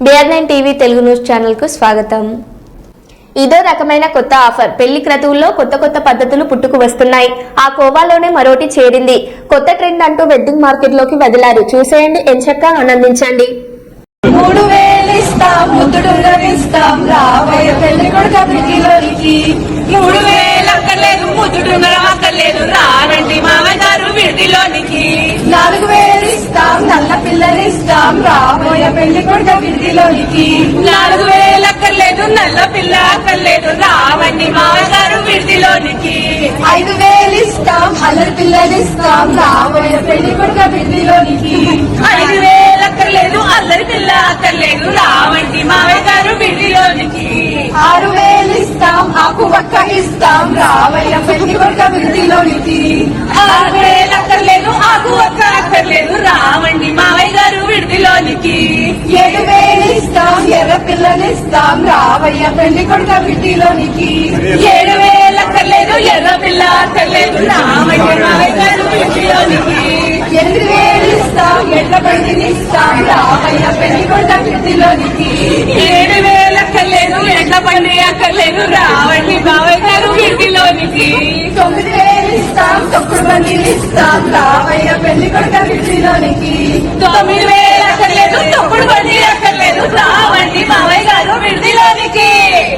BR9 TV Telugu news channel కు స్వాగతం. ఇదో రకమైన కొత్త ఆఫర్. పెళ్లి క్రతువుల్లో కొత్త కొత్త పద్ధతులు పుట్టుకు వస్తున్నాయి. ఆ కోవాలోనే మరోటి చేరింది. కొత్త ట్రెండ్ అంటూ వెడ్డింగ్ మార్కెట్ లోకి వదిలారు. చూసేయండి, ఎంచక్కా ఆనందించండి. 3000 ఇస్తాం, ముద్దుడుంగరిస్తాం, రాబోయే పెళ్లి కొడుక పిటిలోనికి 3000 అక్కర్లేదు, ముద్దుడుంగరం అక్కర్లేదు, రారండి మామగారు విడిలోనికి 4000 ఇస్తాం, నల్ల పిల్లనిస్తాం, రాబోయే పెళ్లి కొడుక విడిలోనికి 4000 అక్కర్లేదు, నల్ల పిల్ల అక్కర్లేదు, రావండి మామగారు విడిలోనికి 5000 ఇస్తాం, అల్లరి పిల్లనిస్తాం, రాబోయే పెళ్లి కొడుక విడిలోనికి 5000 అక్కర్లేదు, అల్లరి పిల్ల అక్కర్లేదు, రావండి మావయ్య గారు విడిలోనికి 6000 ఇస్తాం, ఆకు వక్క ఇస్తాం, రావయ్య పెళ్లి కొడుక విడిలోనికి 6000 అక్కర్లేదు, ఆకు వక్క అక్కర్లేదు, రావండి మావయ్య గారు విడిలోనికి 7000 ఇస్తాం, ఎర్ర పిల్లనిస్తాం, రావయ్య పెళ్లి కొడుక విడిలోనికి 7000 అక్కర్లేదు, ఎర్ర పిల్ల అక్కర్లేదు, రావండి మావయ్య గారు విడిలోనికి 8000 ఇస్తాం, ఎడ్ల బండినిస్తాం, రావయ్య పెళ్లి కొడుక విడిలోనికి 7000 అక్కర్లేదు, ఎడ్ల బండి అక్కర్లేదు, రావండి మావయ్య గారు విడిలోనికి 9000 ఇస్తాం, తొక్కుడు బండినిస్తాం, రావయ్య పెళ్లి కొడుక విడిలోనికి 9000 అక్కర్లేదు, తొక్కుడు బండి అక్కర్లేదు, రావండి మావయ్య గారు విడిలోనికి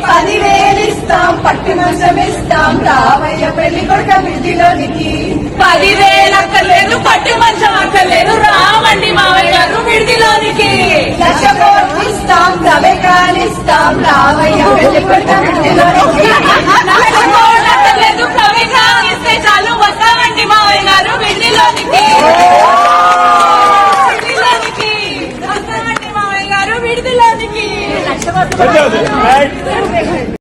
10,000 ఇస్తాం, పట్టి మంచం ఇస్తాం, రావయ్య పెళ్లి కొడుక విడిలోనికి 10,000 అక్కర్లేదు, పట్టి మంచం అక్కర్లేదు, రావండి మావయ్య గారు విడిలోనికి 1,00,000 ఇస్తాం, ప్రవేకాలిస్తాం, రావయ్య పెళ్లి కొడుక విడిలోనికి 1,00,000 అక్కర్లేదు, ప్రవేకాలిస్తే చాలు, వస్తామండి మావయ్య గారు విడిలోనికి వస్తామండి మావయ్య గారు విడిలోనికి